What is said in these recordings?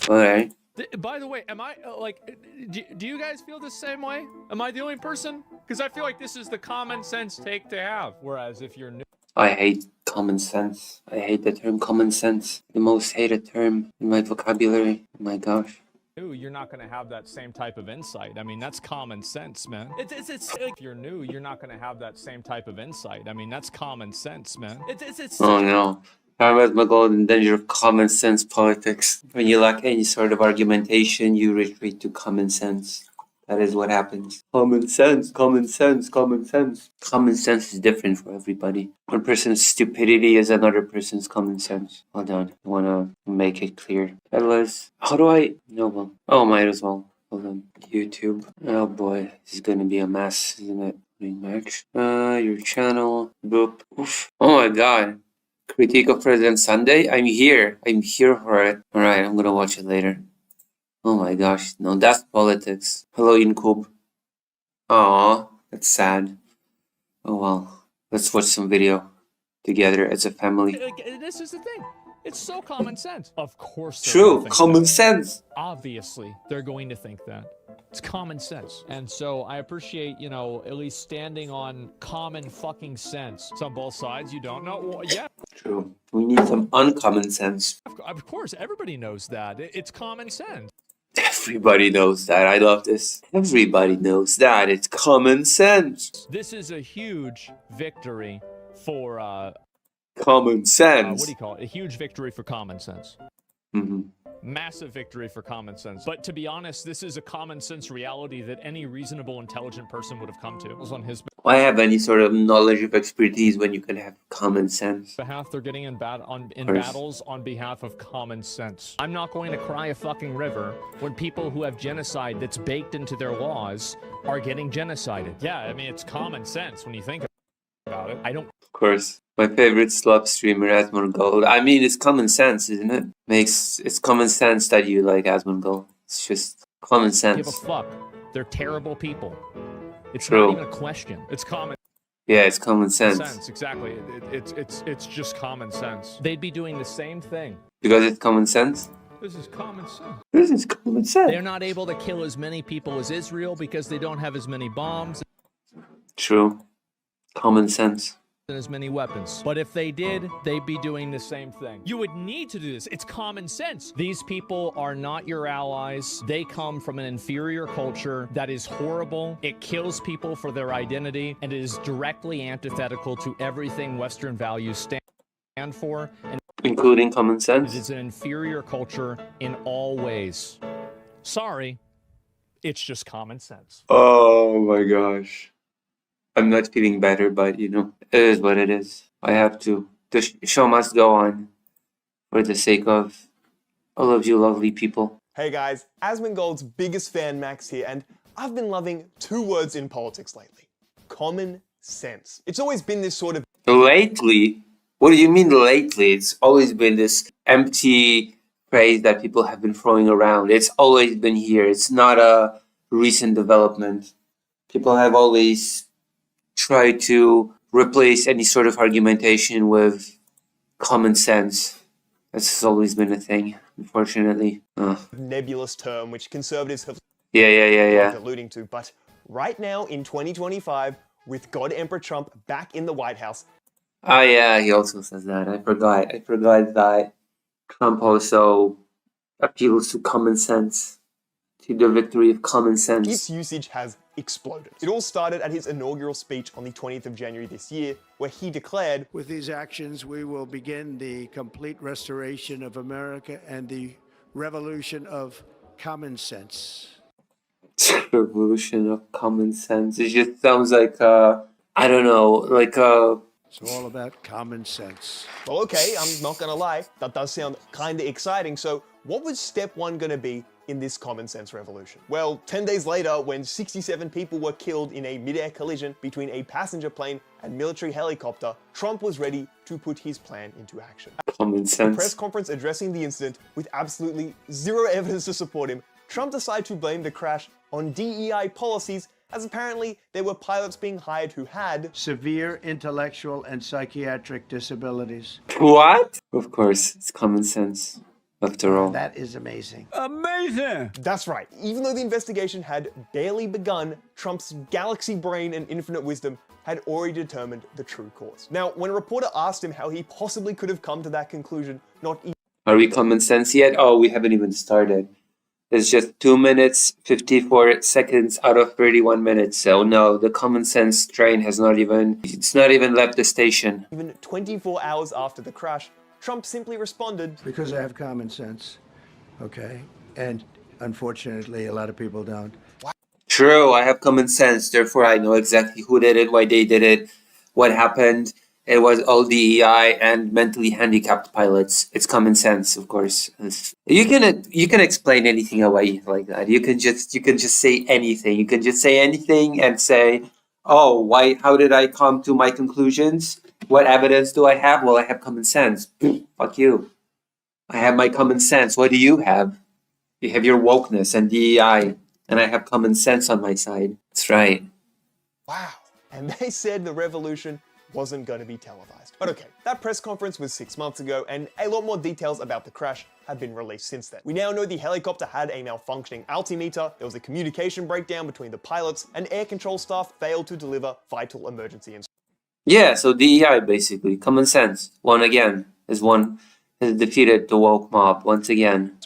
Alright. By the way, am I, do you guys feel the same way? Am I the only person? Because I feel like this is the common sense take to have. Whereas if you're new... I hate common sense. I hate the term common sense. The most hated term in my vocabulary. Oh my gosh. You're not going to have that same type of insight. I mean, that's common sense, man. It's like, if you're new, you're not going to have that same type of insight. I mean, that's common sense, man. Oh no. Ahmed Magold in danger of common sense politics. When you lack any sort of argumentation, you retreat to common sense. That is what happens. Common sense, common sense, common sense. Common sense is different for everybody. One person's stupidity is another person's common sense. Hold on, I wanna make it clear. Fellas, how do I? No, well, oh, might as well. Hold on, YouTube. Oh boy, this is gonna be a mess, isn't it? Max, your channel, boop. Oof. Oh my god. Critique of President Sunday? I'm here for it. Alright, I'm gonna watch it later. Oh my gosh, no, that's politics. Hello, Inkub. Aw, that's sad. Oh well, let's watch some video together as a family. This is the thing. It's so common sense. Of course. True, common sense. Obviously, they're going to think that. It's common sense. And so I appreciate, you know, at least standing on common fucking sense. It's on both sides. You don't know? Well, yeah. True. We need some uncommon sense. Of course, everybody knows that. It's common sense. Everybody knows that. I love this. Everybody knows that. It's common sense. This is a huge victory for, common sense. what do you call it? A huge victory for common sense. Mm-hmm. Massive victory for common sense. But to be honest, this is a common sense reality that any reasonable, intelligent person would have come to. It was on his Why have any sort of knowledge of expertise when you can have common sense? behalf. They're getting in battles on behalf of common sense. I'm not going to cry a fucking river when people who have genocide that's baked into their laws are getting genocided. Yeah, I mean, it's common sense when you think about it. I don't... Of course. My favorite slop streamer, Asmongold. I mean, it's common sense, isn't it? It's common sense that you like Asmongold. It's just common sense. give a fuck. They're terrible people. It's True. not even a question. It's common Yeah, it's common sense. exactly. It's just common sense. They'd be doing the same thing. Because it's common sense? This is common sense. This is common sense. They're not able to kill as many people as Israel because they don't have as many bombs True. Common sense. and as many weapons. But if they did, they'd be doing the same thing. You would need to do this. It's common sense. These people are not your allies. They come from an inferior culture that is horrible. It kills people for their identity, and it is directly antithetical to everything Western values stand for. And Including common it sense? is an inferior culture in all ways. Sorry, it's just common sense. Oh my gosh. I'm not feeling better, but you know, it is what it is. I have to. The show must go on for the sake of all of you lovely people. Hey guys, Asmongold's biggest fan Max here, and I've been loving two words in politics lately. Common sense. It's always been this sort of Lately? What do you mean lately? It's always been this empty phrase that people have been throwing around. It's always been here. It's not a recent development. People have always tried to replace any sort of argumentation with common sense. That's always been a thing, unfortunately. nebulous term which conservatives have Yeah. alluding to, but right now in 2025, with God Emperor Trump back in the White House, Oh yeah, he also says that. I forgot that Trump also appeals to common sense, to the victory of common its sense. usage has exploded. It all started at his inaugural speech on the 20th of January this year, where he declared, With these actions, we will begin the complete restoration of America and the revolution of common sense. Revolution of common sense. It just sounds like I don't know, like It's all about common sense. well, okay, I'm not gonna lie, that does sound kinda exciting, so what was step one gonna be in this common sense revolution? Well, 10 days later, when 67 people were killed in a mid-air collision between a passenger plane and military helicopter, Trump was ready to put his plan into action. common Press sense. conference addressing the incident with absolutely zero evidence to support him, Trump decided to blame the crash on DEI policies, as apparently there were pilots being hired who had Severe intellectual and psychiatric disabilities. What? Of course, it's common sense. after all. That is amazing. That's right. Even though the investigation had barely begun, Trump's galaxy brain and infinite wisdom had already determined the true cause. Now, when a reporter asked him how he possibly could have come to that conclusion, not even Are we common sense yet? Oh, we haven't even started. It's just 2 minutes, 54 seconds out of 31 minutes. So no, the common sense train has it's not even left the station. 24 hours after the crash, Trump simply responded, Because I have common sense, okay? And unfortunately, a lot of people don't. True, I have common sense, therefore I know exactly who did it, why they did it, what happened. It was all DEI and mentally handicapped pilots. It's common sense, of course. You can explain anything away like that. You can just say anything. You can just say anything and say, "Oh, why? How did I come to my conclusions? What evidence do I have? Well, I have common sense." Fuck you. I have my common sense. What do you have? You have your wokeness and DEI, and I have common sense on my side. That's right. wow. And they said the revolution wasn't going to be televised. But okay, that press conference was 6 months ago, and a lot more details about the crash have been released since then. We now know the helicopter had a malfunctioning altimeter, there was a communication breakdown between the pilots, and air control staff failed to deliver vital emergency instructions. Yeah, so DEI basically, common sense. One again has defeated the woke mob once again.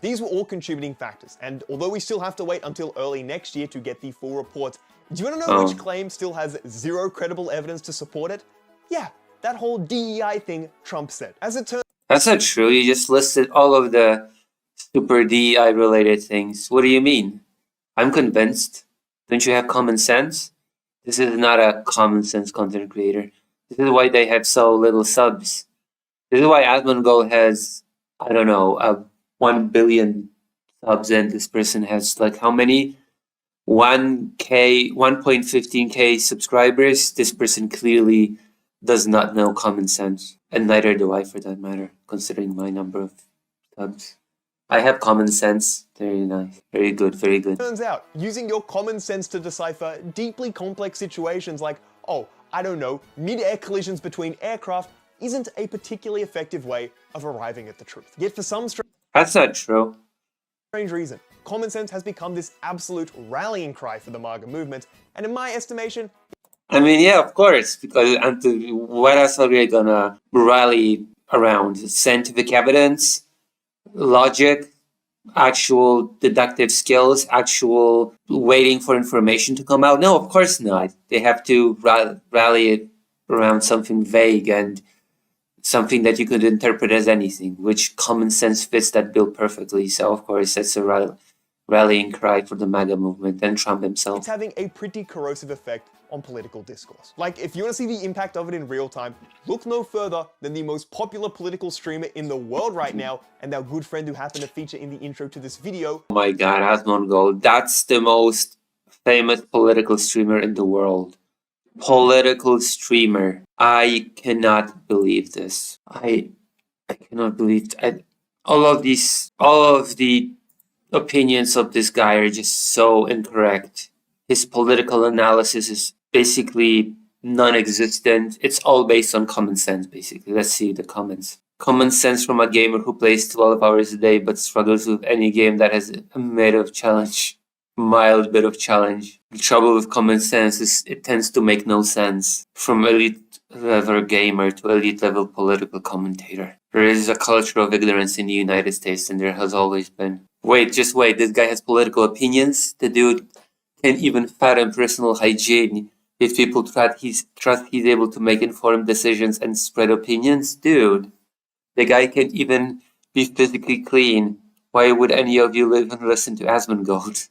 These were all contributing factors, and although we still have to wait until early next year to get the full report, do you want to know which claim still has zero credible evidence to support it? Yeah, that whole DEI thing Trump said. As it turns That's not true. You just listed all of the super DEI related things. What do you mean? I'm convinced. Don't you have common sense? This is not a common sense content creator. This is why they have so little subs. This is why Asmongold has, I don't know, 1 billion subs, and this person has like how many? 1.15k subscribers. This person clearly does not know common sense, and neither do I, for that matter, considering my number of subs. I have common sense. Very nice. Very good. Very good. turns out, using your common sense to decipher deeply complex situations like, oh, I don't know, mid-air collisions between aircraft isn't a particularly effective way of arriving at the truth. Yet for some That's not true. strange reason, common sense has become this absolute rallying cry for the MAGA movement, and in my estimation, I mean, yeah, of course, because what else are we gonna rally around? Scientific evidence, logic, actual deductive skills, actual waiting for information to come out? No, of course not. They have to rally it around something vague and something that you could interpret as anything, which common sense fits that bill perfectly. So, of course, that's a rallying cry for the MAGA movement and Trump himself. it's having a pretty corrosive effect on political discourse. Like, if you want to see the impact of it in real time, look no further than the most popular political streamer in the world right now, and our good friend who happened to feature in the intro to this video. Oh my god, Asmongold, that's the most famous political streamer in the world. Political streamer. I cannot believe this. I cannot believe all of the opinions of this guy are just so incorrect. His political analysis is basically non-existent. It's all based on common sense, basically. Let's see the comments. Common sense from a gamer who plays 12 hours a day but struggles with any game that has a mild bit of challenge. The trouble with common sense is it tends to make no sense. From elite level gamer to elite level political commentator. There is a culture of ignorance in the United States, and there has always been. Wait, just wait. This guy has political opinions? The dude can't even fathom personal hygiene. If people trust he's able to make informed decisions and spread opinions? Dude, the guy can't even be physically clean. Why would any of you even listen to Asmongold?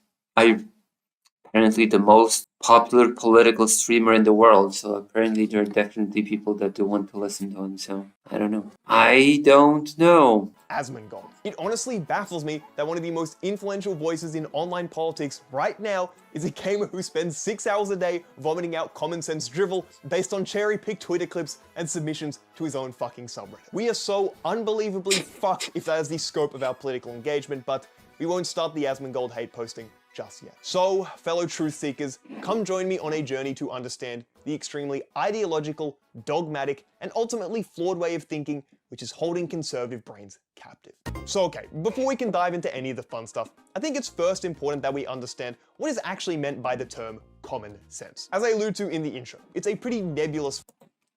Apparently the most popular political streamer in the world, so apparently there are definitely people that do want to listen to him, so I don't know. I don't know. Asmongold. It honestly baffles me that one of the most influential voices in online politics right now is a gamer who spends 6 hours a day vomiting out common sense drivel based on cherry-picked Twitter clips and submissions to his own fucking subreddit. We are so unbelievably fucked if that is the scope of our political engagement, but we won't start the Asmongold hate posting just yet. So, fellow truth seekers, come join me on a journey to understand the extremely ideological, dogmatic, and ultimately flawed way of thinking which is holding conservative brains captive. So okay, before we can dive into any of the fun stuff, I think it's first important that we understand what is actually meant by the term common sense. As I alluded to in the intro, it's a pretty nebulous.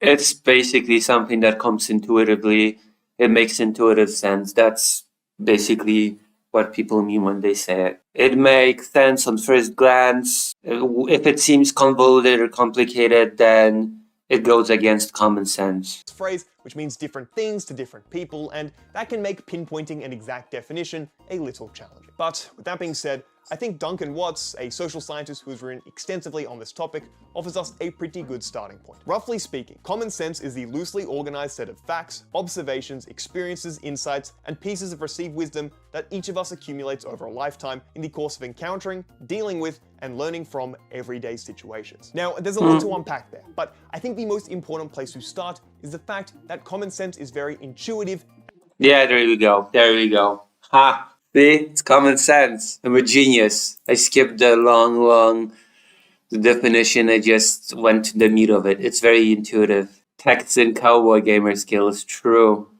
It's basically something that comes intuitively. It makes intuitive sense. That's basically what people mean when they say it. It makes sense on first glance. If it seems convoluted or complicated, then it goes against common sense. Phrase which means different things to different people, and that can make pinpointing an exact definition a little challenging. But with that being said, I think Duncan Watts, a social scientist who has written extensively on this topic, offers us a pretty good starting point. Roughly speaking, common sense is the loosely organized set of facts, observations, experiences, insights, and pieces of received wisdom that each of us accumulates over a lifetime in the course of encountering, dealing with, and learning from everyday situations. Now, there's a lot to unpack there, but I think the most important place to start is the fact that common sense is very intuitive. Yeah, there you go. There you go. Ha! See? It's common sense. I'm a genius. I skipped the long definition. I just went to the meat of it. It's very intuitive. Texan cowboy gamer skills. True.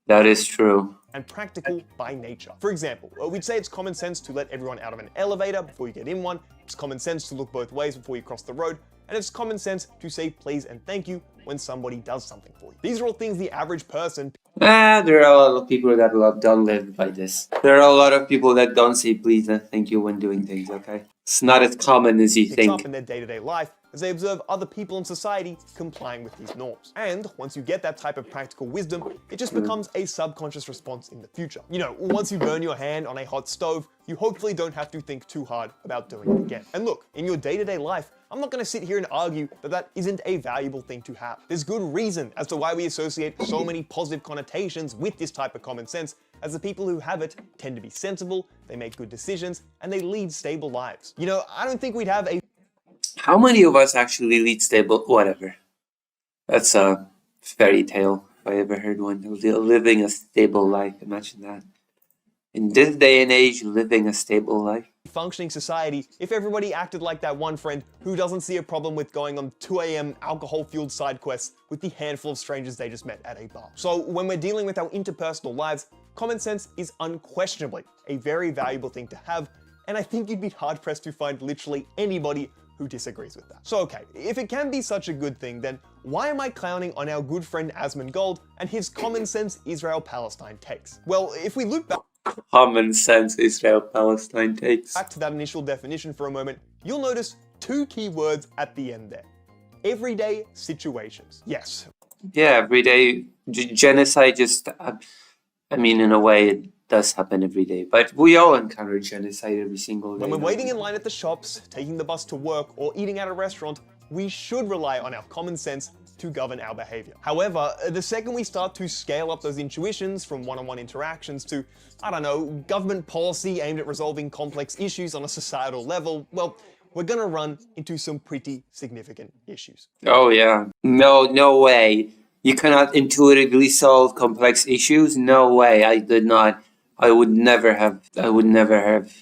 That is true. And practical by nature. For example, we'd say it's common sense to let everyone out of an elevator before you get in one. It's common sense to look both ways before you cross the road. And it's common sense to say please and thank you when somebody does something for you. These are all things the average person... There are a lot of people that don't live by this. There are a lot of people that don't say please and thank you when doing things, okay? It's not as common as you picks think. Up in their day-to-day life as they observe other people in society complying with these norms. And once you get that type of practical wisdom, it just becomes a subconscious response in the future. You know, once you burn your hand on a hot stove, you hopefully don't have to think too hard about doing it again. And look, in your day-to-day life, I'm not going to sit here and argue that that isn't a valuable thing to have. There's good reason as to why we associate so many positive connotations with this type of common sense, as the people who have it tend to be sensible, they make good decisions, and they lead stable lives. You know, I don't think we'd have a... How many of us actually lead stable... Whatever. That's a fairy tale, if I ever heard one. Living a stable life. Imagine that. In this day and age, living a stable life. Functioning society if everybody acted like that one friend who doesn't see a problem with going on 2 a.m. alcohol-fueled side quests with the handful of strangers they just met at a bar. So when we're dealing with our interpersonal lives, common sense is unquestionably a very valuable thing to have, and I think you'd be hard-pressed to find literally anybody who disagrees with that. So okay, if it can be such a good thing, then why am I clowning on our good friend Asmongold and his common sense Israel-Palestine takes? Well, if we look back Common sense Israel-Palestine takes. back to that initial definition for a moment, you'll notice two key words at the end there. Everyday situations. Yes. Yeah, everyday genocide just... I mean, in a way, it does happen every day. But we all encounter genocide every single day. When we're waiting in line at the shops, taking the bus to work, or eating at a restaurant, we should rely on our common sense to govern our behavior. However, the second we start to scale up those intuitions from one-on-one interactions to, I don't know, government policy aimed at resolving complex issues on a societal level, well, we're gonna run into some pretty significant issues. Oh yeah. No way. You cannot intuitively solve complex issues? No way. I would never have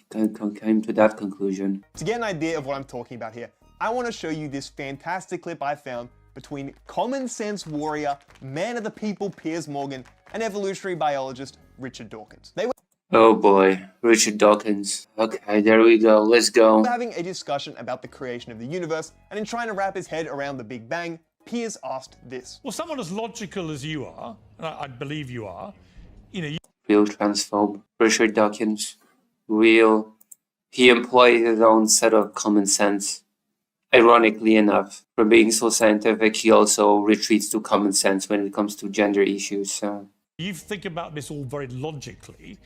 come to that conclusion. To get an idea of what I'm talking about here, I want to show you this fantastic clip I found between common sense warrior, man of the people Piers Morgan, and evolutionary biologist Richard Dawkins. They were Oh boy, Richard Dawkins. Okay, there we go. Let's go. having a discussion about the creation of the universe, and in trying to wrap his head around the Big Bang, Piers asked this. Well, someone as logical as you are, and I believe you are, you know, Real transphobe. Richard Dawkins. Real. He employs his own set of common sense. Ironically enough, for being so scientific, he also retreats to common sense when it comes to gender issues. So you think about this all very logically.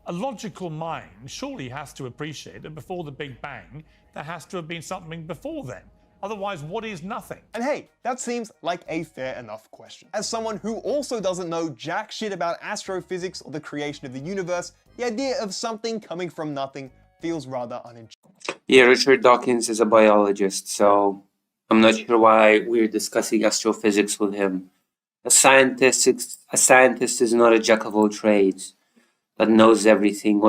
A logical mind surely has to appreciate that before the Big Bang, there has to have been something before then. Otherwise, what is nothing? And hey, that seems like a fair enough question. As someone who also doesn't know jack shit about astrophysics or the creation of the universe, the idea of something coming from nothing feels rather unintuitive. yeah, Richard Dawkins is a biologist, so I'm not sure why we're discussing astrophysics with him. A scientist is not a jack of all trades that knows everything.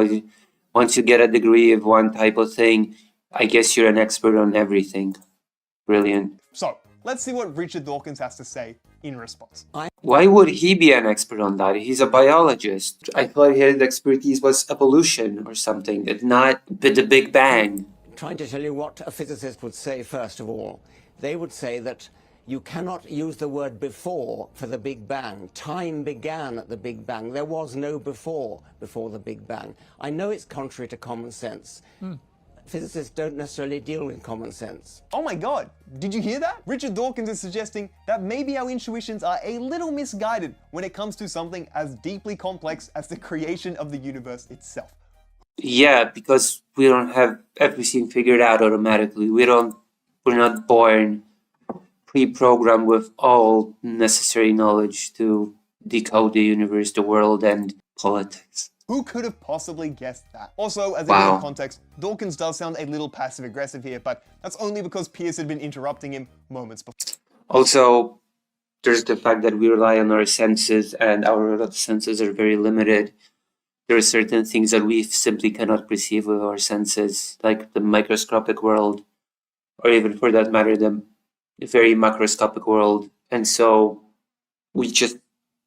once you get a degree of one type of thing, I guess you're an expert on everything. Brilliant. So, let's see what Richard Dawkins has to say in response. Why would he be an expert on that? He's a biologist. I thought his expertise was evolution or something, not the Big Bang. Trying to tell you what a physicist would say, first of all. They would say that you cannot use the word before for the Big Bang. Time began at the Big Bang. There was no before the Big Bang. I know it's contrary to common sense. Physicists don't necessarily deal with common sense. Oh my god, did you hear that? Richard Dawkins is suggesting that maybe our intuitions are a little misguided when it comes to something as deeply complex as the creation of the universe itself. Yeah, because we don't have everything figured out automatically. We're not born pre-programmed with all necessary knowledge to decode the universe, the world, and politics. Who could have possibly guessed that? Also, as a Wow. little context, Dawkins does sound a little passive-aggressive here, but that's only because Piers had been interrupting him moments before. Also, there's the fact that we rely on our senses, and our senses are very limited. There are certain things that we simply cannot perceive with our senses, like the microscopic world, or even for that matter, the very macroscopic world. And so we just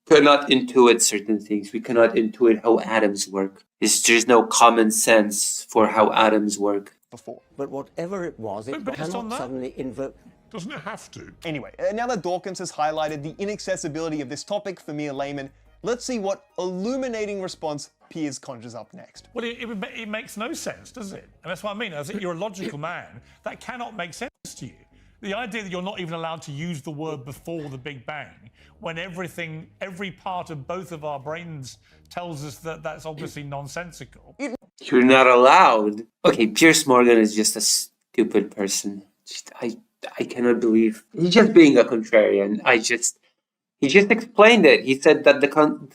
cannot intuit certain things. We cannot intuit how atoms work. There's no common sense for how atoms work. But whatever it was, it But based on cannot that? suddenly invoke... Doesn't it have to? Anyway, now that Dawkins has highlighted the inaccessibility of this topic for mere laymen, let's see what illuminating response Piers conjures up next. Well, it makes no sense, does it? And that's what I mean. As you're a logical man, that cannot make sense to you. The idea that you're not even allowed to use the word before the Big Bang, when every part of both of our brains tells us that that's obviously nonsensical. You're not allowed. Okay, Piers Morgan is just a stupid person. I cannot believe he's just being a contrarian. He just explained it. He said that the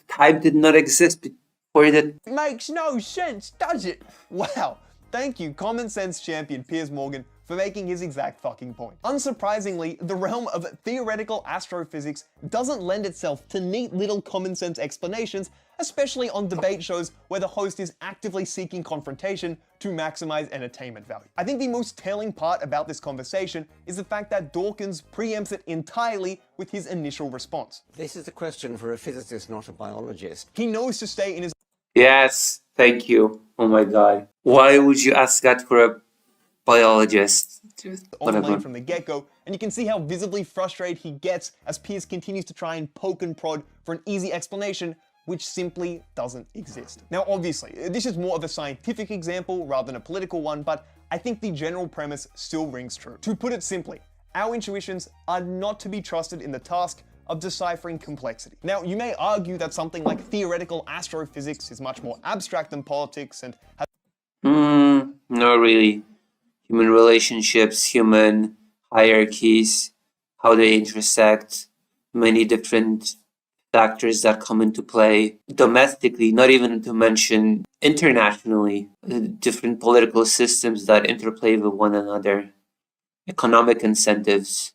time did not exist before the. Makes no sense, does it? Wow. Thank you, common sense champion Piers Morgan, for making his exact fucking point. Unsurprisingly, the realm of theoretical astrophysics doesn't lend itself to neat little common sense explanations, especially on debate shows where the host is actively seeking confrontation to maximize entertainment value. I think the most telling part about this conversation is the fact that Dawkins preempts it entirely with his initial response. This is a question for a physicist, not a biologist. He knows to stay in his Yes, thank you. Oh my god. Why would you ask that for a biologist? own lane Whatever. from the get-go, and you can see how visibly frustrated he gets as Piers continues to try and poke and prod for an easy explanation which simply doesn't exist. Now obviously, this is more of a scientific example rather than a political one, but I think the general premise still rings true. To put it simply, our intuitions are not to be trusted in the task of deciphering complexity. Now, you may argue that something like theoretical astrophysics is much more abstract than politics and has Not really. Human relationships, human hierarchies, how they intersect, many different factors that come into play domestically, not even to mention internationally, different political systems that interplay with one another, economic incentives.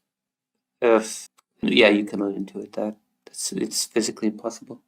Yeah, you cannot intuit that. It's physically impossible.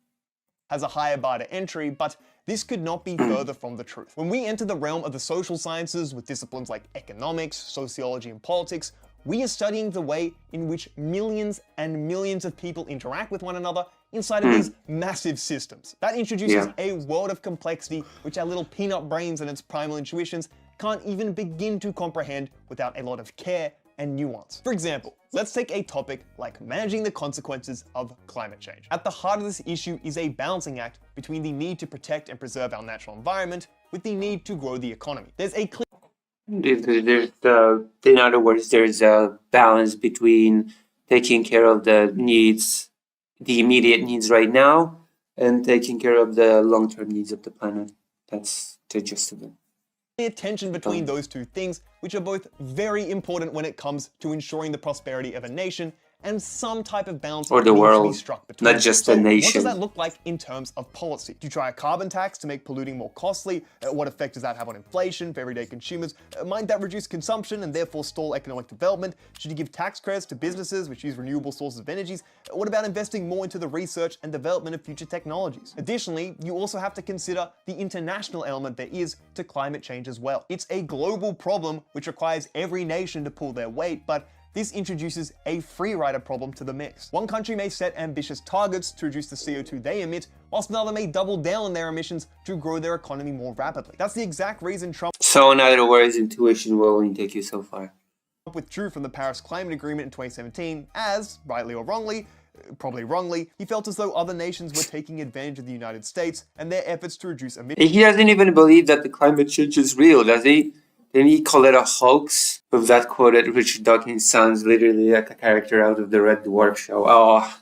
has a higher bar to entry, but this could not be further from the truth. When we enter the realm of the social sciences with disciplines like economics, sociology, and politics, we are studying the way in which millions and millions of people interact with one another inside of these massive systems. That introduces a world of complexity which our little peanut brains and its primal intuitions can't even begin to comprehend without a lot of care and nuance. For example, let's take a topic like managing the consequences of climate change. At the heart of this issue is a balancing act between the need to protect and preserve our natural environment with the need to grow the economy. There's a clear In other words, there's a balance between taking care of the needs, the immediate needs right now, and taking care of the long-term needs of the planet. That's the gist of it. tension between those two things, which are both very important when it comes to ensuring the prosperity of a nation and some type of balance Or the needs to be world, struck between not just them. the So nation. what does that look like in terms of policy? Do you try a carbon tax to make polluting more costly? What effect does that have on inflation for everyday consumers? Might that reduce consumption and therefore stall economic development? Should you give tax credits to businesses which use renewable sources of energies? What about investing more into the research and development of future technologies? Additionally, you also have to consider the international element there is to climate change as well. It's a global problem which requires every nation to pull their weight, but this introduces a free rider problem to the mix. One country may set ambitious targets to reduce the CO2 they emit, whilst another may double down on their emissions to grow their economy more rapidly. That's the exact reason Trump So in other words, intuition will only take you so far. withdrew from the Paris Climate Agreement in 2017 as, rightly or wrongly, probably wrongly, he felt as though other nations were taking advantage of the United States and their efforts to reduce emissions. He doesn't even believe that the climate change is real, does he? Didn't he call it a hoax? With that quote that Richard Dawkins sounds literally like a character out of the Red Dwarf show. Oh,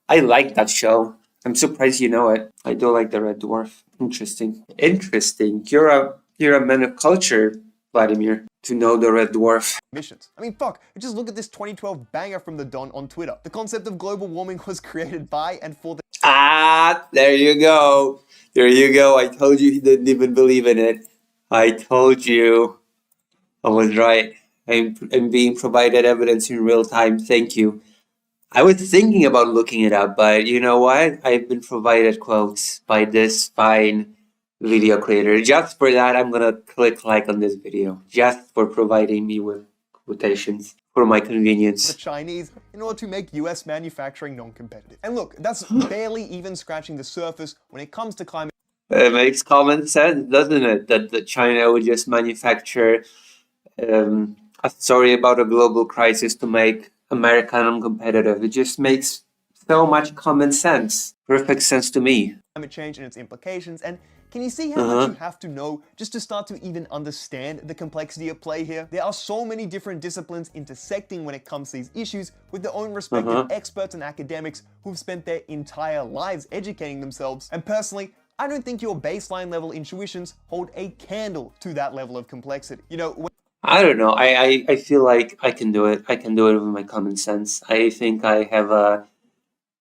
I like that show. I'm surprised you know it. I do like the Red Dwarf. Interesting. Interesting. You're a man of culture, Vladimir, to know the Red Dwarf. Emissions. I mean, fuck, just look at this 2012 banger from the Don on Twitter. The concept of global warming was created by and for the Ah, there you go. There you go. I told you he didn't even believe in it. I told you. I was right. I'm being provided evidence in real time. Thank you. I was thinking about looking it up, but you know what? I've been provided quotes by this fine video creator. Just for that, I'm gonna click like on this video. Just for providing me with quotations for my convenience. Chinese in order to make US manufacturing non-competitive. And look, that's barely even scratching the surface when it comes to climate It makes common sense, doesn't it? That China would just manufacture a story about a global crisis to make America uncompetitive. It just makes so much common sense. Perfect sense to me. change and its implications. And can you see how much you have to know just to start to even understand the complexity at play here? There are so many different disciplines intersecting when it comes to these issues with their own respective experts and academics who've spent their entire lives educating themselves. And personally, I don't think your baseline level intuitions hold a candle to that level of complexity. You know, I don't know. I feel like I can do it. I can do it with my common sense. I think I have a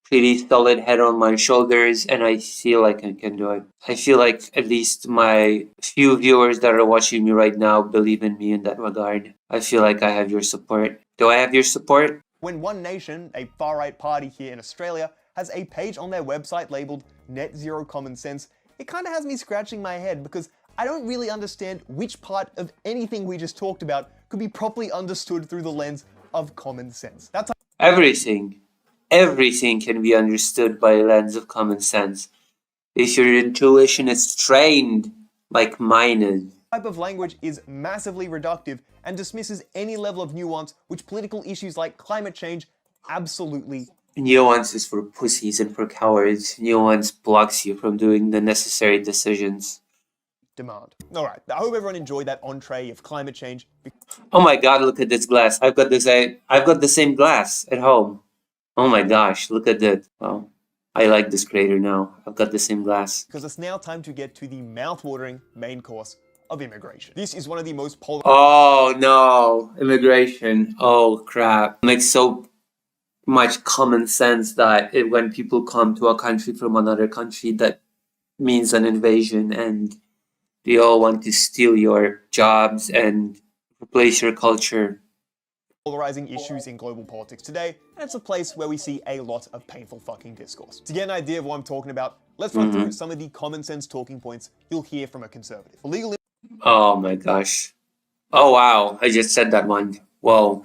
pretty solid head on my shoulders, and I feel like I can do it. I feel like at least my few viewers that are watching me right now believe in me in that regard. I feel like I have your support. Do I have your support? when One Nation, a far-right party here in Australia, has a page on their website labeled Net Zero Common Sense, it kind of has me scratching my head because I don't really understand which part of anything we just talked about could be properly understood through the lens of common sense. That's Everything can be understood by a lens of common sense. If your intuition is trained like mine is. type of language is massively reductive and dismisses any level of nuance which political issues like climate change absolutely Nuance is for pussies and for cowards. Nuance blocks you from doing the necessary decisions. demand. Alright, I hope everyone enjoyed that entree of climate change. Oh my god, look at this glass. I've got the same glass at home. Oh my gosh, look at that. Well, I like this creator now. I've got the same glass. Because it's now time to get to the mouth-watering main course of immigration. This is one of the most polarizing Oh no, immigration. Oh crap. It makes so much common sense that when people come to a country from another country, that means an invasion, and they all want to steal your jobs and replace your culture. issues in global politics today, and it's a place where we see a lot of painful fucking discourse. To get an idea of what I'm talking about, let's run through some of the common sense talking points you'll hear from a conservative. Illegal Oh my gosh. Oh wow, I just said that one. Whoa.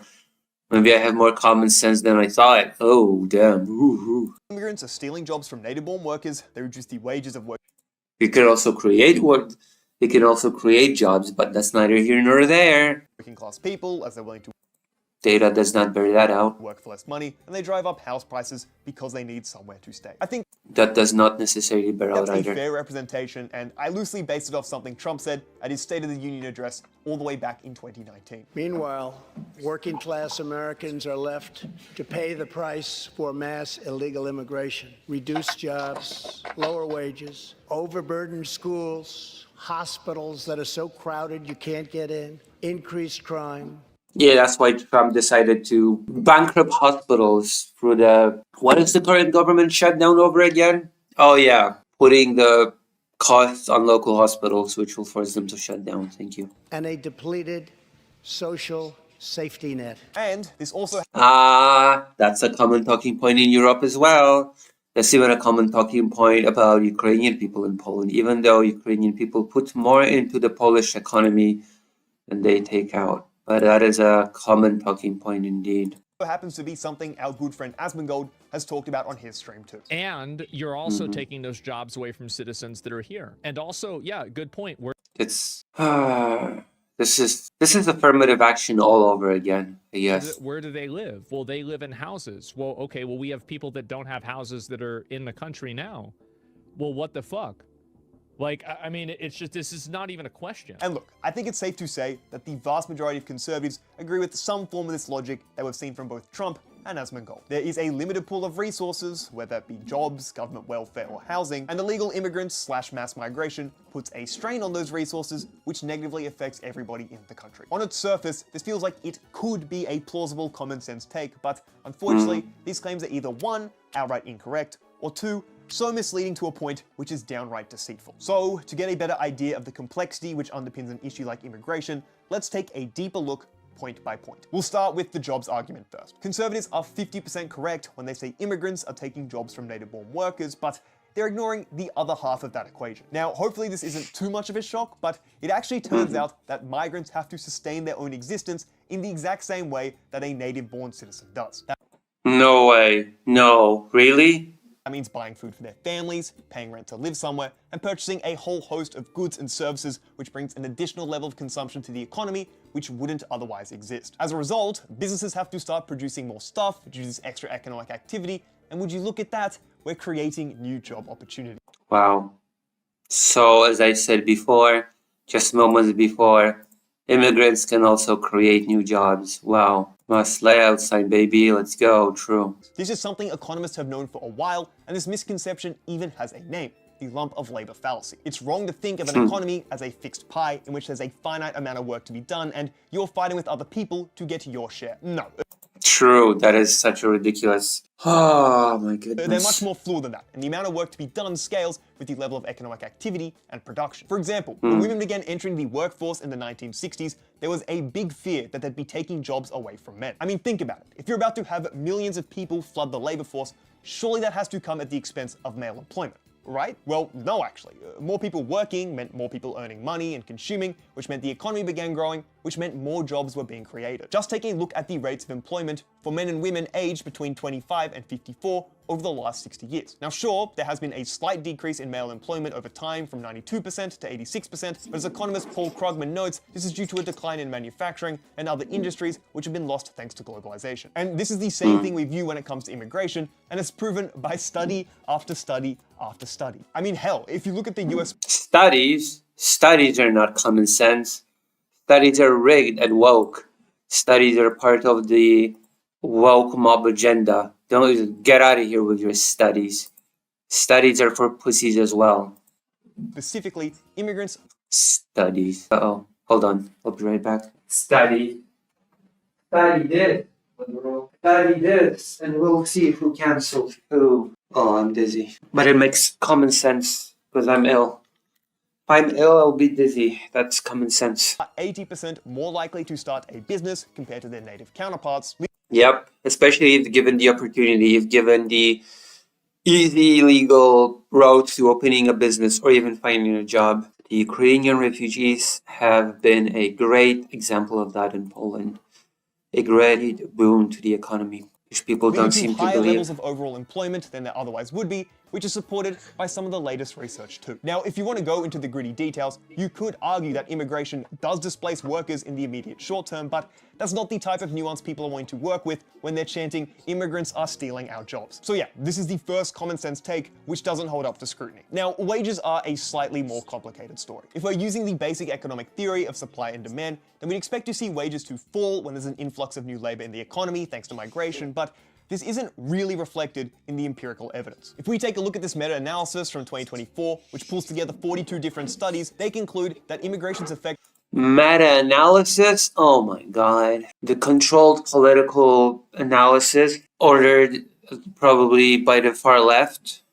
Maybe I have more common sense than I thought. Oh damn. Ooh. immigrants are stealing jobs from native-born workers, they reduce the wages of work. They can also create work. They can also create jobs, but that's neither here nor there. Working class people as they're willing to Data does not bear that out. work for less money, and they drive up house prices because they need somewhere to stay. I think That does not necessarily bear out that's a either. fair representation, and I loosely based it off something Trump said at his State of the Union address all the way back in 2019. Meanwhile, working class Americans are left to pay the price for mass illegal immigration. Reduced jobs, lower wages, overburdened schools, hospitals that are so crowded you can't get in, increased crime. Yeah, that's why Trump decided to bankrupt hospitals through the, what is the current government shutdown over again? Oh yeah, putting the costs on local hospitals, which will force them to shut down. Thank you. and a depleted social safety net. And this also That's a common talking point in Europe as well. That's even a common talking point about Ukrainian people in Poland, even though Ukrainian people put more into the Polish economy than they take out. But that is a common talking point indeed. happens to be something our good friend Asmongold has talked about on his stream too. And you're also taking those jobs away from citizens that are here. And also, yeah, good point. It's this is affirmative action all over again, I guess. Where do they live? Well, they live in houses. Well, okay, well, we have people that don't have houses that are in the country now. Well, what the fuck? Like, I mean, it's just, this is not even a question. And look, I think it's safe to say that the vast majority of conservatives agree with some form of this logic that we've seen from both Trump and Asmongold. There is a limited pool of resources, whether it be jobs, government welfare, or housing, and illegal immigrants / mass migration puts a strain on those resources, which negatively affects everybody in the country. On its surface, this feels like it could be a plausible common sense take, but unfortunately, these claims are either 1, outright incorrect, or 2, so misleading to a point which is downright deceitful. So, to get a better idea of the complexity which underpins an issue like immigration, let's take a deeper look point by point. We'll start with the jobs argument first. Conservatives are 50% correct when they say immigrants are taking jobs from native-born workers, but they're ignoring the other half of that equation. Now, hopefully this isn't too much of a shock, but it actually turns out that migrants have to sustain their own existence in the exact same way that a native-born citizen does. No way. No. Really? That means buying food for their families, paying rent to live somewhere, and purchasing a whole host of goods and services, which brings an additional level of consumption to the economy, which wouldn't otherwise exist. As a result, businesses have to start producing more stuff due to this extra economic activity, and would you look at that, we're creating new job opportunities. Wow. So, as I said before, just moments before, immigrants can also create new jobs. Wow. Must lay outside, baby. Let's go. True. This is something economists have known for a while, and this misconception even has a name: the lump of labor fallacy. It's wrong to think of an economy as a fixed pie in which there's a finite amount of work to be done and you're fighting with other people to get your share. No. True. That is such a ridiculous. Oh my goodness. They're much more fluid than that, and the amount of work to be done scales with the level of economic activity and production. For example, when women began entering the workforce in the 1960s, there was a big fear that they'd be taking jobs away from men. I mean, think about it. If you're about to have millions of people flood the labor force, surely that has to come at the expense of male employment. Right? Well, no, actually. More people working meant more people earning money and consuming, which meant the economy began growing, which meant more jobs were being created. Just taking a look at the rates of employment for men and women aged between 25 and 54 over the last 60 years. Now, sure, there has been a slight decrease in male employment over time from 92% to 86%, but as economist Paul Krugman notes, this is due to a decline in manufacturing and other industries which have been lost thanks to globalization. And this is the same thing we view when it comes to immigration, and it's proven by study after study after study. I mean, hell, if you look at the US... Studies are not common sense. Studies are rigged and woke. Studies are part of the woke mob agenda. Don't get out of here with your studies. Studies are for pussies as well. Specifically, immigrants... Studies. Uh-oh. Hold on. I'll be right back. Study this. Study this. And we'll see who cancels who. Oh, I'm dizzy. But it makes common sense because I'm ill. If I'm ill, I'll be dizzy. That's common sense. are 80% more likely to start a business compared to their native counterparts. Yep. Especially if given the opportunity, if given the easy legal route to opening a business or even finding a job. The Ukrainian refugees have been a great example of that in Poland. A great boon to the economy, which people don't seem to higher believe. levels of overall employment than there otherwise would be, which is supported by some of the latest research too. Now, if you want to go into the gritty details, you could argue that immigration does displace workers in the immediate short term, but that's not the type of nuance people are wanting to work with when they're chanting, immigrants are stealing our jobs. So yeah, this is the first common sense take, which doesn't hold up to scrutiny. Now, wages are a slightly more complicated story. If we're using the basic economic theory of supply and demand, then we'd expect to see wages to fall when there's an influx of new labor in the economy thanks to migration, but this isn't really reflected in the empirical evidence. If we take a look at this meta-analysis from 2024, which pulls together 42 different studies, they conclude that immigration's effect Meta-analysis? Oh my god. The controlled political analysis ordered probably by the far left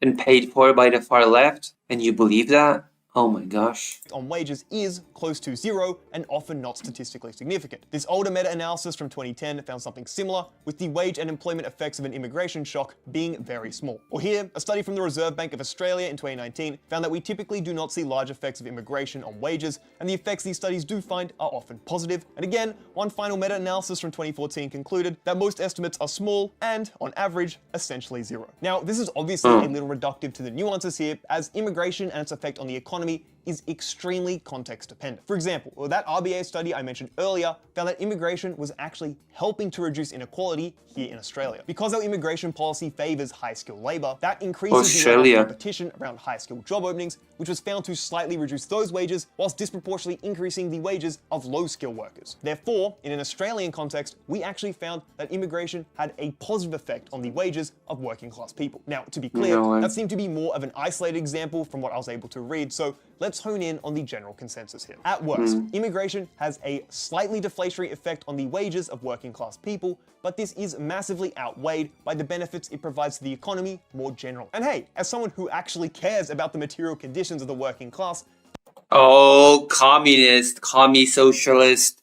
and paid for by the far left, and you believe that? Oh my gosh. On wages is close to zero and often not statistically significant. This older meta-analysis from 2010 found something similar, with the wage and employment effects of an immigration shock being very small. Or here, a study from the Reserve Bank of Australia in 2019 found that we typically do not see large effects of immigration on wages, and the effects these studies do find are often positive. And again, one final meta-analysis from 2014 concluded that most estimates are small and, on average, essentially zero. Now, this is obviously a little reductive to the nuances here, as immigration and its effect on the economy is extremely context dependent. For example, that RBA study I mentioned earlier found that immigration was actually helping to reduce inequality here in Australia. Because our immigration policy favors high-skilled labor, that increases the level of competition around high-skilled job openings, which was found to slightly reduce those wages whilst disproportionately increasing the wages of low-skilled workers. Therefore, in an Australian context, we actually found that immigration had a positive effect on the wages of working-class people. Now, to be clear, that seemed to be more of an isolated example from what I was able to read, so let's hone in on the general consensus here. At worst, immigration has a slightly deflationary effect on the wages of working class people, but this is massively outweighed by the benefits it provides to the economy more generally. And hey, as someone who actually cares about the material conditions of the working class, oh, communist, commie socialist.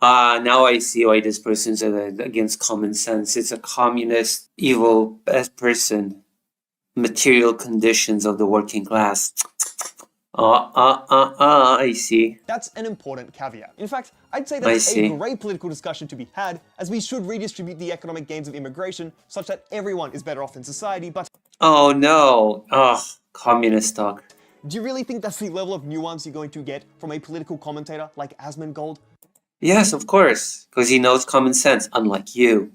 Now I see why this person's against common sense. It's a communist, evil person. Material conditions of the working class. I see. That's an important caveat. In fact, I'd say that's a great political discussion to be had, as we should redistribute the economic gains of immigration such that everyone is better off in society, but... Oh no. Communist talk. Do you really think that's the level of nuance you're going to get from a political commentator like Asmongold? Yes, of course, because he knows common sense, unlike you.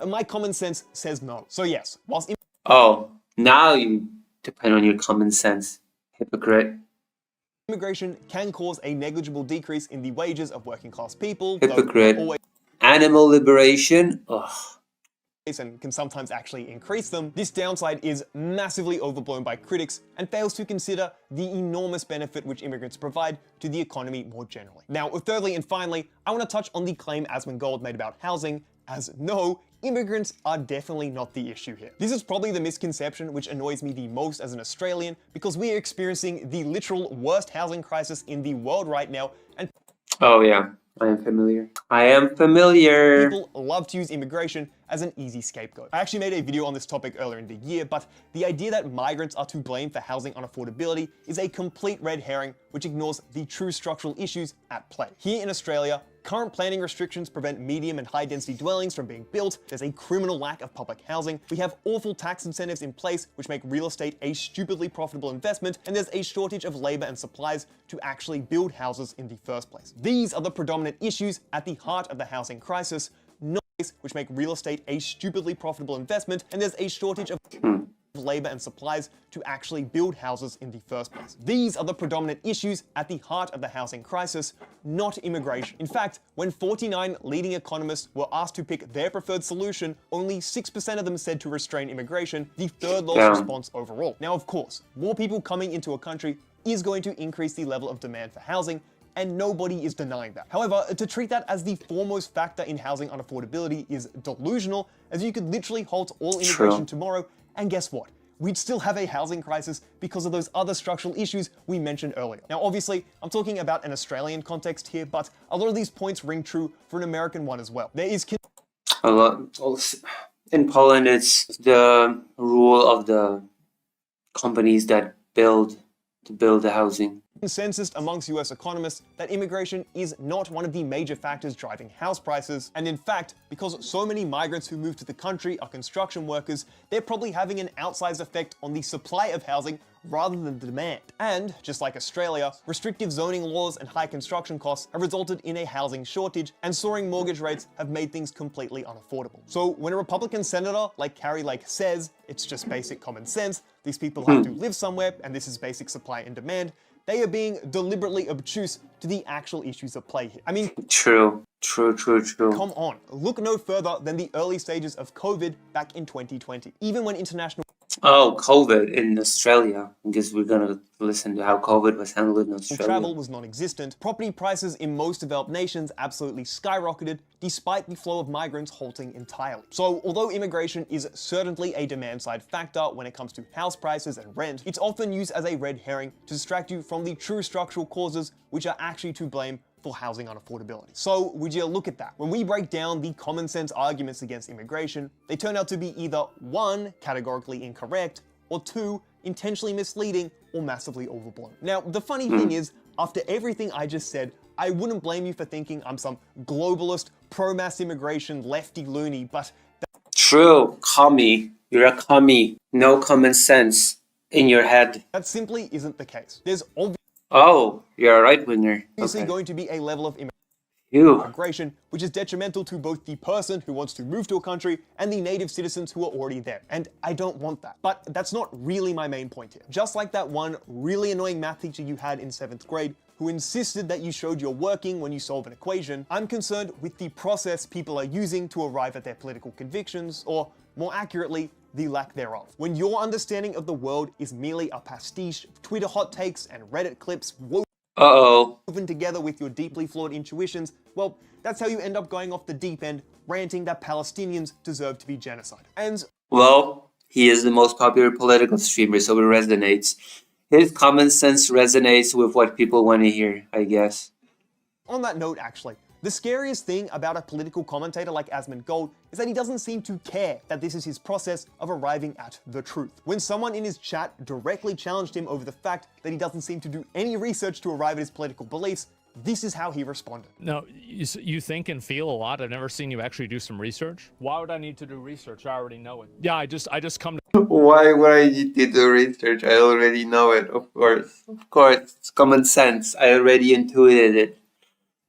My common sense says no. So yes, whilst... Oh, now you depend on your common sense. Hypocrite. Immigration can cause a negligible decrease in the wages of working class people. Hypocrite. Animal liberation. Ugh. And can sometimes actually increase them. This downside is massively overblown by critics and fails to consider the enormous benefit which immigrants provide to the economy more generally. Now, thirdly and finally, I want to touch on the claim Asmongold made about housing, as no, immigrants are definitely not the issue here. This is probably the misconception which annoys me the most as an Australian, because we are experiencing the literal worst housing crisis in the world right now, and oh yeah, I am familiar. People love to use immigration as an easy scapegoat. I actually made a video on this topic earlier in the year, but the idea that migrants are to blame for housing unaffordability is a complete red herring which ignores the true structural issues at play. Here in Australia, current planning restrictions prevent medium and high density dwellings from being built. There's a criminal lack of public housing. We have awful tax incentives in place which make real estate a stupidly profitable investment, and there's a shortage of labor and supplies to actually build houses in the first place. These are the predominant issues at the heart of the housing crisis, which make real estate a stupidly profitable investment, and there's a shortage of labor and supplies to actually build houses in the first place. These are the predominant issues at the heart of the housing crisis, not immigration. In fact, when 49 leading economists were asked to pick their preferred solution, only 6% of them said to restrain immigration, the third lowest response overall. Now, of course, more people coming into a country is going to increase the level of demand for housing, and nobody is denying that. However, to treat that as the foremost factor in housing unaffordability is delusional, as you could literally halt all immigration tomorrow, and guess what? We'd still have a housing crisis because of those other structural issues we mentioned earlier. Now, obviously, I'm talking about an Australian context here, but a lot of these points ring true for an American one as well. There is a lot. In Poland, it's the rule of the companies that build the housing. Consensus amongst US economists that immigration is not one of the major factors driving house prices, and in fact, because so many migrants who move to the country are construction workers, they're probably having an outsized effect on the supply of housing rather than the demand. And, just like Australia, restrictive zoning laws and high construction costs have resulted in a housing shortage, and soaring mortgage rates have made things completely unaffordable. So when a Republican senator like Carrie Lake says, it's just basic common sense, these people have to live somewhere, and this is basic supply and demand, they are being deliberately obtuse to the actual issues at play here. I mean, True. Come on, look no further than the early stages of COVID back in 2020. Even when international Oh, COVID in Australia. I guess we're gonna listen to how COVID was handled in Australia. Travel was non-existent. Property prices in most developed nations absolutely skyrocketed, despite the flow of migrants halting entirely. So although immigration is certainly a demand-side factor when it comes to house prices and rent, it's often used as a red herring to distract you from the true structural causes which are actually to blame for housing unaffordability. So would you look at that? When we break down the common sense arguments against immigration, they turn out to be either 1, categorically incorrect, or 2, intentionally misleading or massively overblown. Now, the funny thing is, after everything I just said, I wouldn't blame you for thinking I'm some globalist, pro-mass immigration, lefty loony, but True, commie. You're a commie. No common sense in your head. that simply isn't the case. There's Oh, you're a right winger. obviously Okay. going to be a level of You. immigration which is detrimental to both the person who wants to move to a country and the native citizens who are already there. And I don't want that. But that's not really my main point here. Just like that one really annoying math teacher you had in 7th grade who insisted that you showed you're working when you solve an equation, I'm concerned with the process people are using to arrive at their political convictions, or more accurately, the lack thereof. When your understanding of the world is merely a pastiche of Twitter hot takes and Reddit clips Uh-oh. woven together with your deeply flawed intuitions, well, that's how you end up going off the deep end, ranting that Palestinians deserve to be genocided. And Well, he is the most popular political streamer, so it resonates. His common sense resonates with what people want to hear, I guess. on that note, actually, the scariest thing about a political commentator like Asmund Gold is that he doesn't seem to care that this is his process of arriving at the truth. When someone in his chat directly challenged him over the fact that he doesn't seem to do any research to arrive at his political beliefs, this is how he responded. No, you think and feel a lot. I've never seen you actually do some research. Why would I need to do research? I already know it. Yeah, I just come to Why would I need to do research? I already know it, of course. Of course, it's common sense. I already intuited it.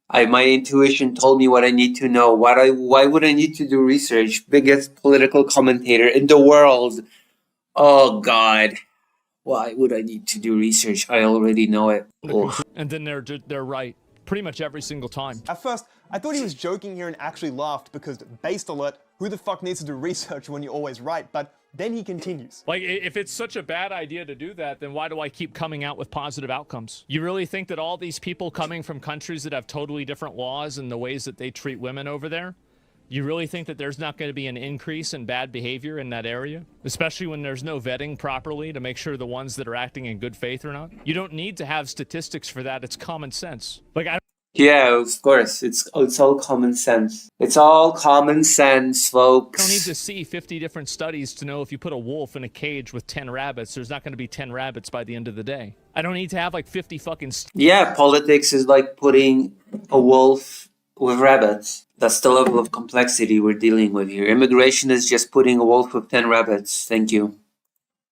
My intuition told me what I need to know. Why would I need to do research? Biggest political commentator in the world. Oh God. Why would I need to do research? I already know it. Ugh. and then they're right pretty much every single time. At first, I thought he was joking here and actually laughed because, based alert, who the fuck needs to do research when you're always right? But then he continues. Like, if it's such a bad idea to do that, then why do I keep coming out with positive outcomes? You really think that all these people coming from countries that have totally different laws and the ways that they treat women over there, you really think that there's not going to be an increase in bad behavior in that area? Especially when there's no vetting properly to make sure the ones that are acting in good faith or not? You don't need to have statistics for that. It's common sense. Like, Yeah, of course. It's all common sense. It's all common sense, folks. I don't need to see 50 different studies to know if you put a wolf in a cage with 10 rabbits, there's not going to be 10 rabbits by the end of the day. I don't need to have like 50 fucking... Yeah, politics is like putting a wolf with rabbits. That's the level of complexity we're dealing with here. Immigration is just putting a wolf with 10 rabbits. Thank you.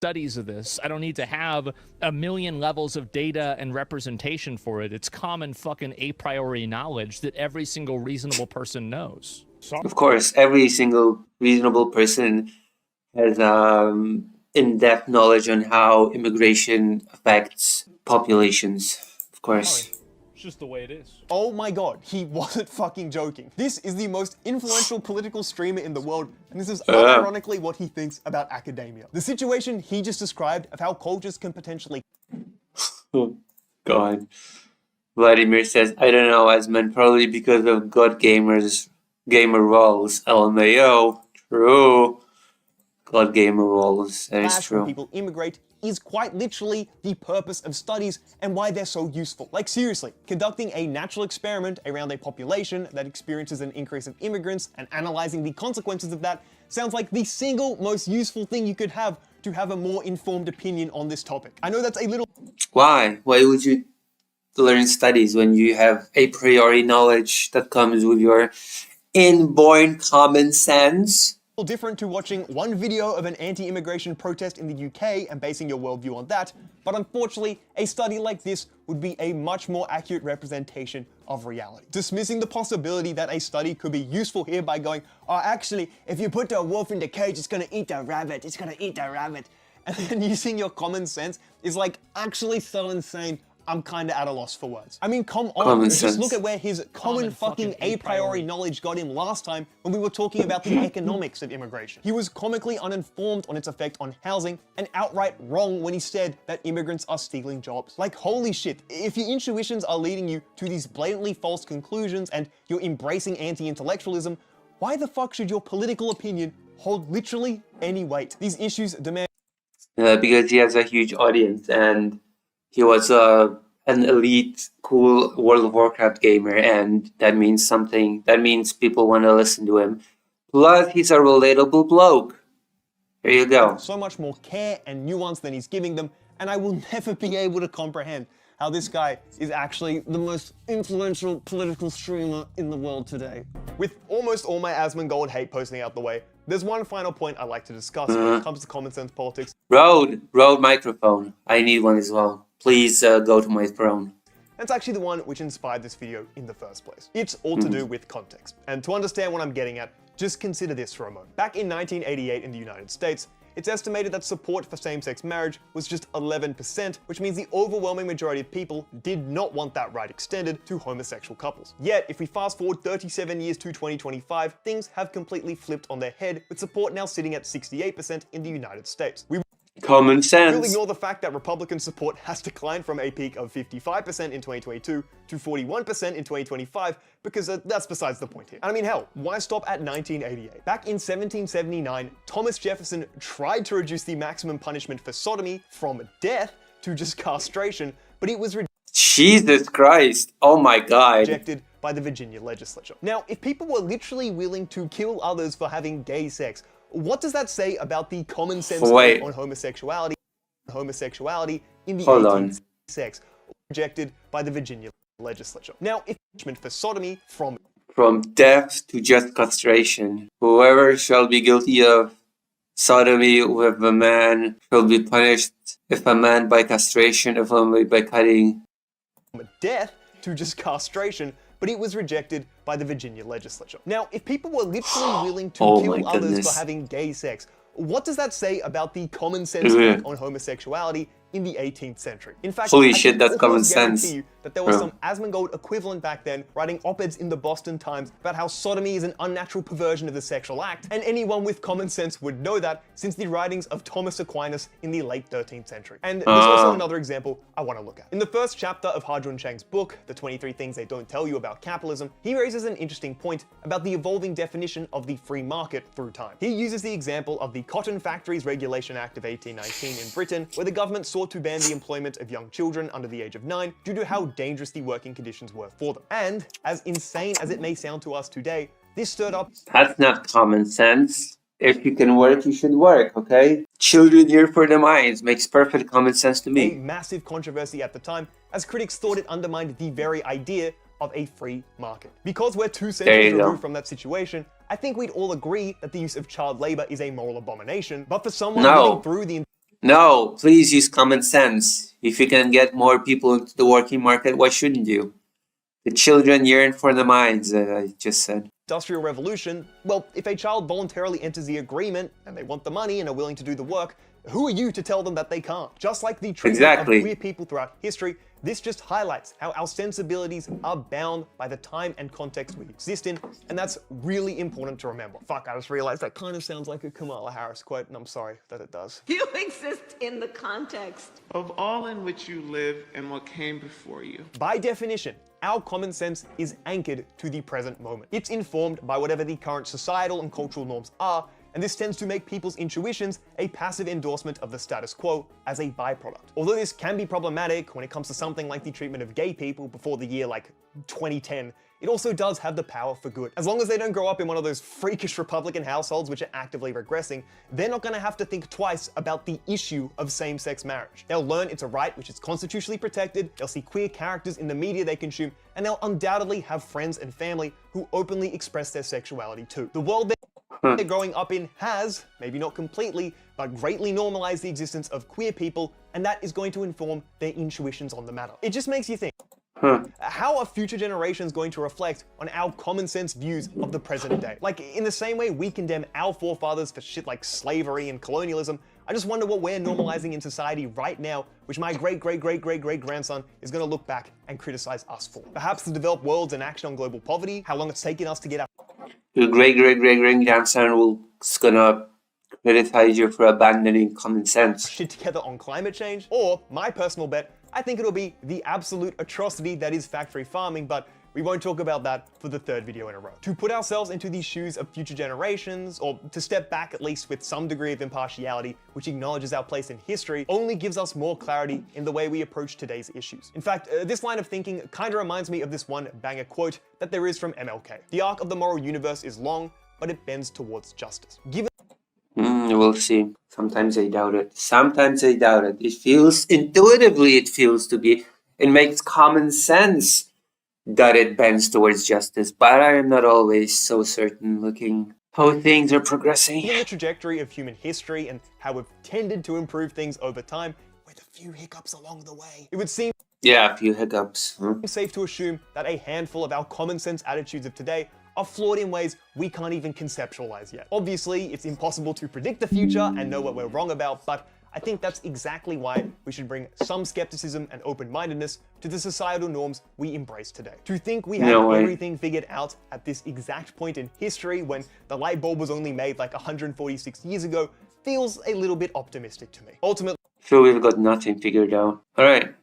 Studies of this. I don't need to have a million levels of data and representation for it. It's common fucking a priori knowledge that every single reasonable person knows. Of course, every single reasonable person has in-depth knowledge on how immigration affects populations. Of course. It's just the way it is. Oh my god, he wasn't fucking joking. This is the most influential political streamer in the world, and this is unironically what he thinks about academia. The situation he just described of how cultures can potentially... Oh, God. Vladimir says, I don't know, Asmund, probably because of God gamer roles. LMAO. True. God gamer roles. That is clash when true. people immigrate is quite literally the purpose of studies and why they're so useful. Like seriously, conducting a natural experiment around a population that experiences an increase of immigrants and analyzing the consequences of that sounds like the single most useful thing you could have to have a more informed opinion on this topic. I know that's a little Why? Why would you learn studies when you have a priori knowledge that comes with your inborn common sense? different to watching one video of an anti-immigration protest in the UK and basing your worldview on that, but unfortunately, a study like this would be a much more accurate representation of reality. Dismissing the possibility that a study could be useful here by going, oh, actually, if you put a wolf in the cage, it's gonna eat the rabbit, it's gonna eat the rabbit. And then using your common sense is like actually so insane, I'm kind of at a loss for words. I mean, come on, Common just sense. look at where his common fucking a priori knowledge got him last time when we were talking about the economics of immigration. He was comically uninformed on its effect on housing and outright wrong when he said that immigrants are stealing jobs. Like, holy shit, if your intuitions are leading you to these blatantly false conclusions and you're embracing anti-intellectualism, why the fuck should your political opinion hold literally any weight? These issues demand Because he has a huge audience and he was an elite, cool World of Warcraft gamer, and that means something. That means people want to listen to him. Plus, he's a relatable bloke. There you go. so much more care and nuance than he's giving them, and I will never be able to comprehend how this guy is actually the most influential political streamer in the world today. With almost all my Asmongold hate posting out the way, there's one final point I'd like to discuss when it comes to common sense politics. Rode microphone. I need one as well. Please go to my throne. That's actually the one which inspired this video in the first place. It's all to do with context. And to understand what I'm getting at, just consider this for a moment. Back in 1988 in the United States, it's estimated that support for same-sex marriage was just 11%, which means the overwhelming majority of people did not want that right extended to homosexual couples. Yet, if we fast forward 37 years to 2025, things have completely flipped on their head, with support now sitting at 68% in the United States. We Common will sense. ignore the fact that Republican support has declined from a peak of 55% in 2022 to 41% in 2025, because that's besides the point here. And I mean, hell, why stop at 1988? Back in 1779, Thomas Jefferson tried to reduce the maximum punishment for sodomy from death to just castration, but it was Jesus Christ. Oh my God. rejected by the Virginia legislature. Now, if people were literally willing to kill others for having gay sex, what does that say about the common sense Wait. on homosexuality in the Hold 18th on. sex rejected by the Virginia legislature? Now, if punishment for sodomy from From death to just castration. Whoever shall be guilty of sodomy with a man shall be punished, if a man by castration, if only by cutting. death to just castration, but it was rejected by the Virginia legislature. Now, if people were literally willing to Oh kill my others goodness. for having gay sex, what does that say about the common sense Mhm. take on homosexuality in the 18th century? In fact, Holy I shit, can that's common almost guarantee sense. you that there was Bro. some Asmongold equivalent back then writing op-eds in the Boston Times about how sodomy is an unnatural perversion of the sexual act, and anyone with common sense would know that since the writings of Thomas Aquinas in the late 13th century. And there's also another example I want to look at. In the first chapter of Ha-Joon Chang's book, The 23 Things They Don't Tell You About Capitalism, he raises an interesting point about the evolving definition of the free market through time. He uses the example of the Cotton Factories Regulation Act of 1819 in Britain, where the government sought to ban the employment of young children under the age of 9 due to how dangerous the working conditions were for them. And, as insane as it may sound to us today, this stirred up That's not common sense. If you can work, you should work, okay? Children here for the minds makes perfect common sense to a me. massive controversy at the time, as critics thought it undermined the very idea of a free market. Because we're 2 There centuries you go. removed from that situation, I think we'd all agree that the use of child labor is a moral abomination, but for someone No. living through the No, please use common sense. If you can get more people into the working market, why shouldn't you? The children yearn for the minds, I just said. Industrial Revolution, well, if a child voluntarily enters the agreement and they want the money and are willing to do the work, who are you to tell them that they can't? Just like the treatment Exactly. of queer people throughout history, this just highlights how our sensibilities are bound by the time and context we exist in, and that's really important to remember. Fuck, I just realized that kind of sounds like a Kamala Harris quote, and I'm sorry that it does. You exist in the context of all in which you live and what came before you. By definition, our common sense is anchored to the present moment. It's informed by whatever the current societal and cultural norms are, and this tends to make people's intuitions a passive endorsement of the status quo as a byproduct. Although this can be problematic when it comes to something like the treatment of gay people before the year like 2010, it also does have the power for good. As long as they don't grow up in one of those freakish Republican households which are actively regressing, they're not gonna have to think twice about the issue of same-sex marriage. They'll learn it's a right which is constitutionally protected, they'll see queer characters in the media they consume, and they'll undoubtedly have friends and family who openly express their sexuality too. The world they're growing up in has, maybe not completely, but greatly normalized the existence of queer people, and that is going to inform their intuitions on the matter. It just makes you think, how are future generations going to reflect on our common sense views of the present day? Like, in the same way we condemn our forefathers for shit like slavery and colonialism, I just wonder what we're normalizing in society right now, which my great-great-great-great-great-great-grandson is going to look back and criticize us for. Perhaps the developed world's inaction on global poverty, how long it's taken us to get our Your great-great-great-great-grandson is gonna criticize you for abandoning common sense. shit together on climate change, or my personal bet, I think it'll be the absolute atrocity that is factory farming, but we won't talk about that for the third video in a row. To put ourselves into the shoes of future generations, or to step back at least with some degree of impartiality, which acknowledges our place in history, only gives us more clarity in the way we approach today's issues. In fact, this line of thinking kinda reminds me of this one banger quote that there is from MLK. The arc of the moral universe is long, but it bends towards justice. Given We'll see. Sometimes I doubt it. Sometimes I doubt it. It feels, intuitively it feels to be, it makes common sense that it bends towards justice, but I am not always so certain looking how things are progressing. Given the trajectory of human history and how we've tended to improve things over time, with a few hiccups along the way, it would seem Yeah, a few hiccups. safe to assume that a handful of our common sense attitudes of today are flawed in ways we can't even conceptualize yet. Obviously, it's impossible to predict the future and know what we're wrong about, but I think that's exactly why we should bring some skepticism and open-mindedness to the societal norms we embrace today. To think we have No way. everything figured out at this exact point in history when the light bulb was only made like 146 years ago feels a little bit optimistic to me. Ultimately, So we've got nothing figured out. Alright.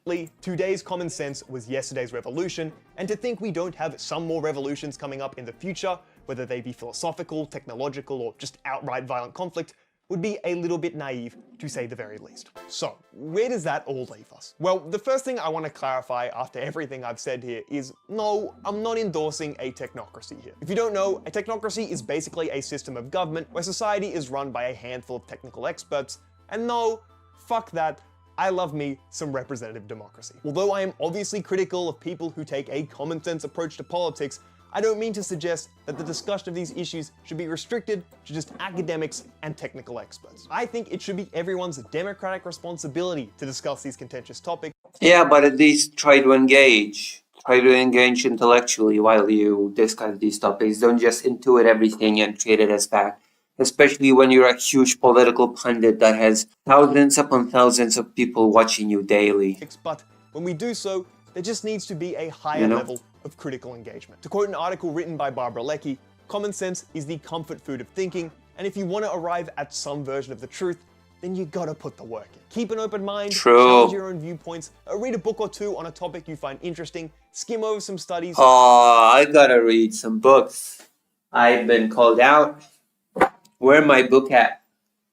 today's common sense was yesterday's revolution, and to think we don't have some more revolutions coming up in the future, whether they be philosophical, technological, or just outright violent conflict, would be a little bit naive, to say the very least. So, where does that all leave us? Well, the first thing I want to clarify after everything I've said here is, no, I'm not endorsing a technocracy here. If you don't know, a technocracy is basically a system of government where society is run by a handful of technical experts, and no, fuck that, I love me some representative democracy. Although I am obviously critical of people who take a common sense approach to politics, I don't mean to suggest that the discussion of these issues should be restricted to just academics and technical experts. I think it should be everyone's democratic responsibility to discuss these contentious topics. Yeah, but at least try to engage. Try to engage intellectually while you discuss these topics. Don't just intuit everything and treat it as fact. Especially when you're a huge political pundit that has thousands upon thousands of people watching you daily. But when we do so, there just needs to be a higher level of critical engagement. To quote an article written by Barbara Leckie, common sense is the comfort food of thinking, and if you want to arrive at some version of the truth, then you gotta put the work in. Keep an open mind, challenge your own viewpoints, read a book or two on a topic you find interesting, skim over some studies. Oh, I gotta read some books. I've been called out. Where my book at?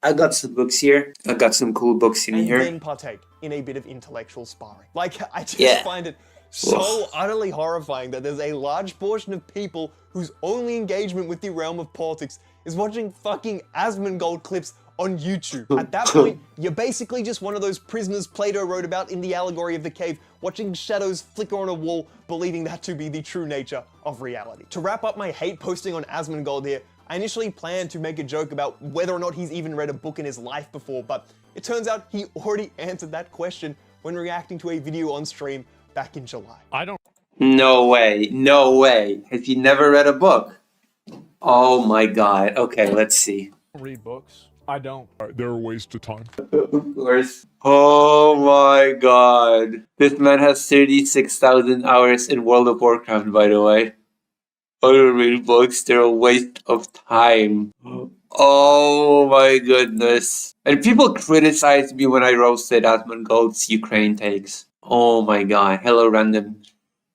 I got some books here. I got some cool books in and here. then partake in a bit of intellectual sparring. Like, I just find it so utterly horrifying that there's a large portion of people whose only engagement with the realm of politics is watching fucking Asmongold clips on YouTube. At that point, you're basically just one of those prisoners Plato wrote about in The Allegory of the Cave, watching shadows flicker on a wall, believing that to be the true nature of reality. To wrap up my hate posting on Asmongold here, I initially planned to make a joke about whether or not he's even read a book in his life before, but it turns out he already answered that question when reacting to a video on stream back in July. I don't No way. No way. Has he never read a book? Oh my god. Okay, let's see. read books. I don't. They're a waste of time. Of course. Oh my god. This man has 36,000 hours in World of Warcraft, by the way. I don't read books, they're a waste of time. Oh my goodness. And people criticize me when I roasted Asmongold's Ukraine takes. Oh my god. Hello, random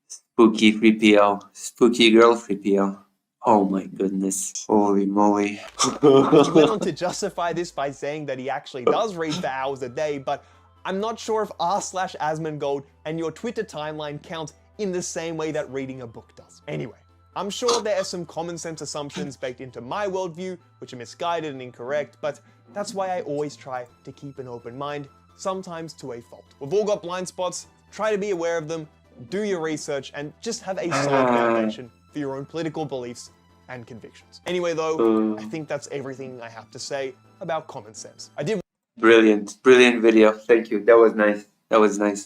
spooky 3PO. Spooky girl 3PO. Oh my goodness. Holy moly. He went on to justify this by saying that he actually does read for hours a day, but I'm not sure if r/Asmongold and your Twitter timeline count in the same way that reading a book does. Anyway, I'm sure there are some common sense assumptions baked into my worldview, which are misguided and incorrect, but that's why I always try to keep an open mind, sometimes to a fault. We've all got blind spots, try to be aware of them, do your research, and just have a solid foundation for your own political beliefs and convictions. Anyway though, I think that's everything I have to say about common sense. Brilliant. Brilliant video. Thank you. That was nice. That was nice.